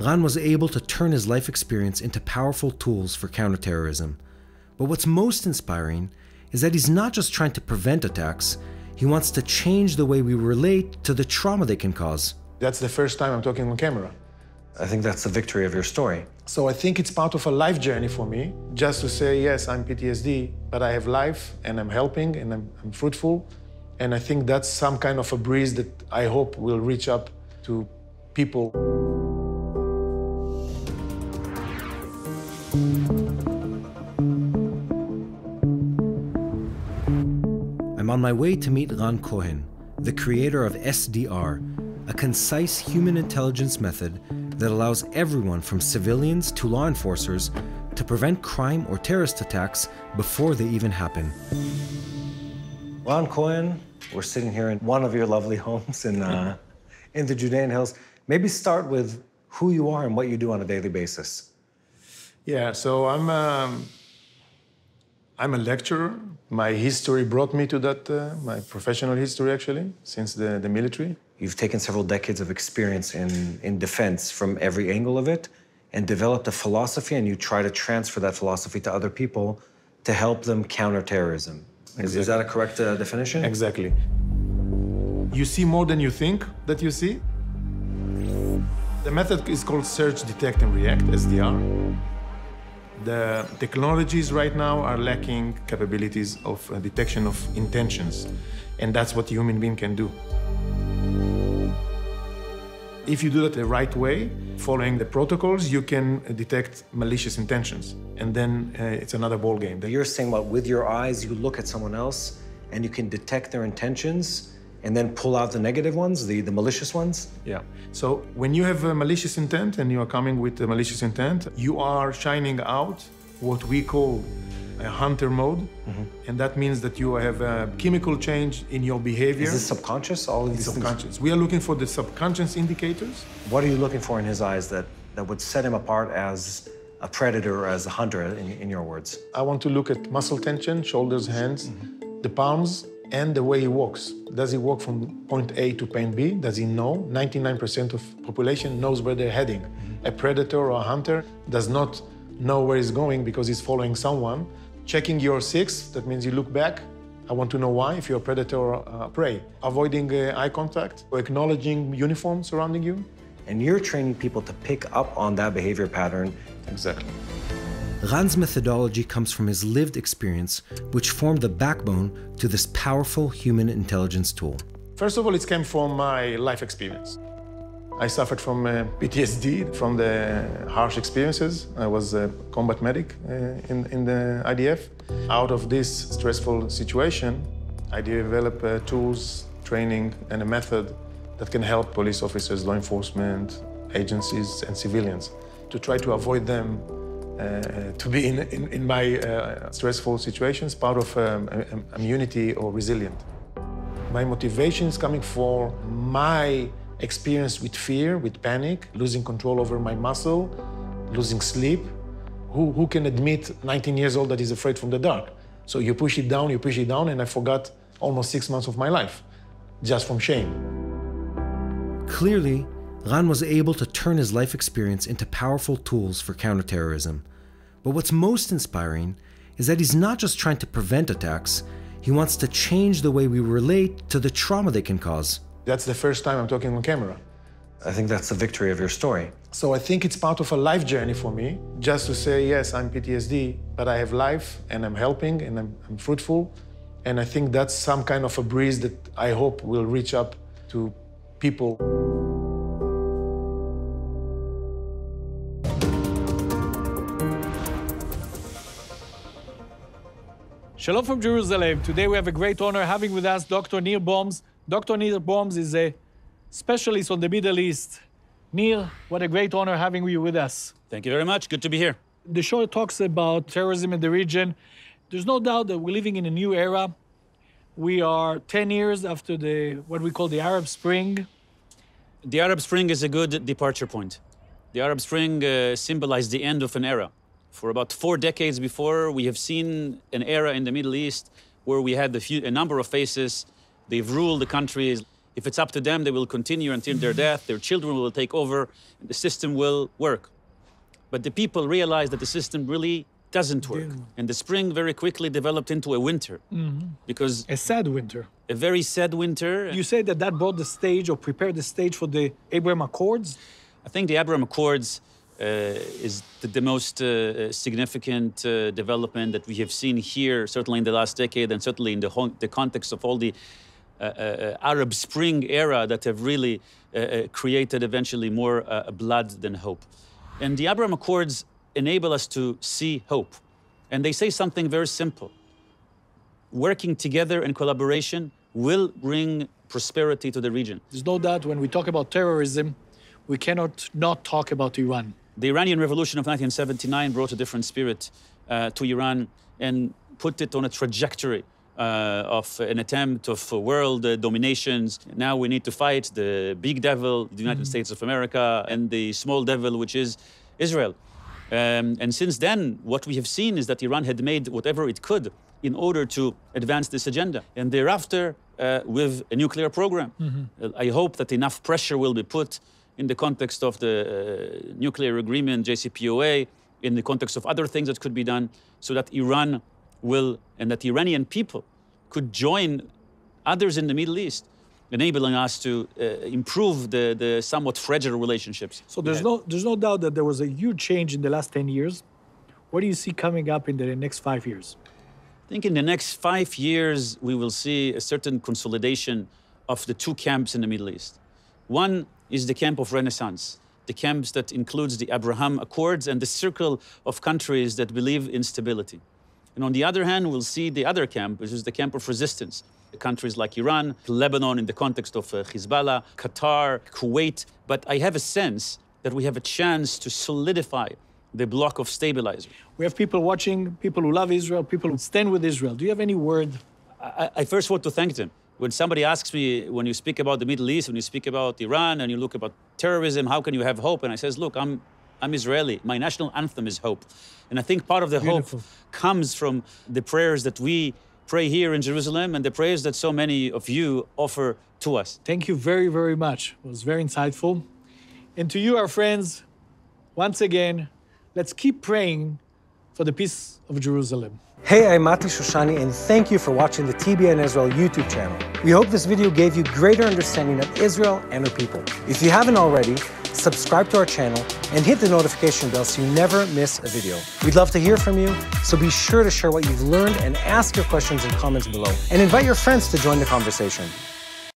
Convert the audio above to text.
Ran was able to turn his life experience into powerful tools for counterterrorism. But what's most inspiring is that he's not just trying to prevent attacks, he wants to change the way we relate to the trauma they can cause. That's the first time I'm talking on camera. I think that's the victory of your story. So I think it's part of a life journey for me, just to say, yes, I'm PTSD, but I have life, and I'm helping, and I'm fruitful. And I think that's some kind of a breeze that I hope will reach up to people. I'm on my way to meet Ran Cohen, the creator of SDR, a concise human intelligence method that allows everyone from civilians to law enforcers to prevent crime or terrorist attacks before they even happen. Ran Cohen, we're sitting here in one of your lovely homes in the Judean Hills. Maybe start with who you are and what you do on a daily basis. Yeah, so I'm a lecturer. My history brought me to that, my professional history, actually, since the military. You've taken several decades of experience in defense from every angle of it and developed a philosophy, and you try to transfer that philosophy to other people to help them counter terrorism. Exactly. Is that a correct definition? Exactly. You see more than you think that you see. The method is called Search, Detect, and React, SDR. The technologies right now are lacking capabilities of detection of intentions, and that's what a human being can do. If you do that the right way, following the protocols, you can detect malicious intentions, and then it's another ballgame. You're saying, what, with your eyes, you look at someone else, and you can detect their intentions, and then pull out the negative ones, the malicious ones? Yeah. So when you have a malicious intent and you are coming with a malicious intent, you are shining out what we call a hunter mode. And that means that you have a chemical change in your behavior. Is this subconscious? All of these subconscious. things? We are looking for the subconscious indicators. What are you looking for in his eyes that would set him apart as a predator or as a hunter, in your words? I want to look at muscle tension, shoulders, hands, the palms, and the way he walks. Does he walk from point A to point B? Does he know? 99% of population knows where they're heading. A predator or a hunter does not know where he's going because he's following someone. Checking your six, that means you look back. I want to know why, if you're a predator or prey. Avoiding eye contact or acknowledging uniform surrounding you. And you're training people to pick up on that behavior pattern. Exactly. Ran's methodology comes from his lived experience, which formed the backbone to this powerful human intelligence tool. First of all, it came from my life experience. I suffered from PTSD, from the harsh experiences. I was a combat medic in the IDF. Out of this stressful situation, I developed tools, training, and a method that can help police officers, law enforcement, agencies, and civilians to try to avoid them to be in my stressful situations, part of immunity or resilient. My motivation is coming from my experience with fear, with panic, losing control over my muscle, losing sleep. Who can admit 19 years old that he's afraid from the dark? So you push it down, and I forgot almost 6 months of my life, just from shame. Clearly, Ran was able to turn his life experience into powerful tools for counterterrorism. But what's most inspiring is that he's not just trying to prevent attacks, he wants to change the way we relate to the trauma they can cause. That's the first time I'm talking on camera. I think that's the victory of your story. So I think it's part of a life journey for me, just to say, yes, I'm PTSD, but I have life, and I'm helping, and I'm fruitful. And I think that's some kind of a breeze that I hope will reach up to people. Shalom from Jerusalem. Today we have a great honor having with us Dr. Nir Boms. Dr. Nir Boms is a specialist on the Middle East. Nir, what a great honor having you with us. Thank you very much. Good to be here. The show talks about terrorism in the region. There's no doubt that we're living in a new era. We are 10 years after what we call the Arab Spring. The Arab Spring is a good departure point. The Arab Spring symbolized the end of an era. For about 4 decades before, we have seen an era in the Middle East where we had a number of faces. They've ruled the countries. If it's up to them, they will continue until their death, their children will take over, and the system will work. But the people realized that the system really doesn't work. And the spring very quickly developed into a winter. Because A sad winter. a very sad winter. You say that that brought the stage or prepared the stage for the Abraham Accords? I think the Abraham Accords is the most significant development that we have seen here, certainly in the last decade, and certainly in the context of all the Arab Spring era that have really created eventually more blood than hope. And the Abraham Accords enable us to see hope. And they say something very simple. Working together in collaboration will bring prosperity to the region. There's no doubt when we talk about terrorism, we cannot not talk about Iran. The Iranian Revolution of 1979 brought a different spirit to Iran and put it on a trajectory of an attempt of world dominations. Now we need to fight the big devil, the United States of America, and the small devil, which is Israel. And since then, what we have seen is that Iran had made whatever it could in order to advance this agenda. And thereafter, with a nuclear program. I hope that enough pressure will be put in the context of the nuclear agreement, JCPOA, in the context of other things that could be done, so that Iran will, and that the Iranian people could join others in the Middle East, enabling us to improve the somewhat fragile relationships. So there's no doubt that there was a huge change in the last 10 years. What do you see coming up in the next 5 years? I think in the next 5 years, we will see a certain consolidation of the two camps in the Middle East. One is the camp of Renaissance, the camps that includes the Abraham Accords and the circle of countries that believe in stability. And on the other hand, we'll see the other camp, which is the camp of resistance. Countries like Iran, Lebanon in the context of Hezbollah, Qatar, Kuwait. But I have a sense that we have a chance to solidify the block of stabilizers. We have people watching, people who love Israel, people who stand with Israel. Do you have any word? I first want to thank them. When somebody asks me, when you speak about the Middle East, when you speak about Iran, and you look about terrorism, how can you have hope? And I says, look, I'm Israeli. My national anthem is hope. And I think part of the hope comes from the prayers that we pray here in Jerusalem and the prayers that so many of you offer to us. Thank you very, very much. It was very insightful. And to you, our friends, once again, let's keep praying for the peace of Jerusalem. Hey, I'm Mati Shoshani, and thank you for watching the TBN Israel YouTube channel. We hope this video gave you greater understanding of Israel and her people. If you haven't already, subscribe to our channel and hit the notification bell so you never miss a video. We'd love to hear from you, so be sure to share what you've learned and ask your questions in comments below. And invite your friends to join the conversation.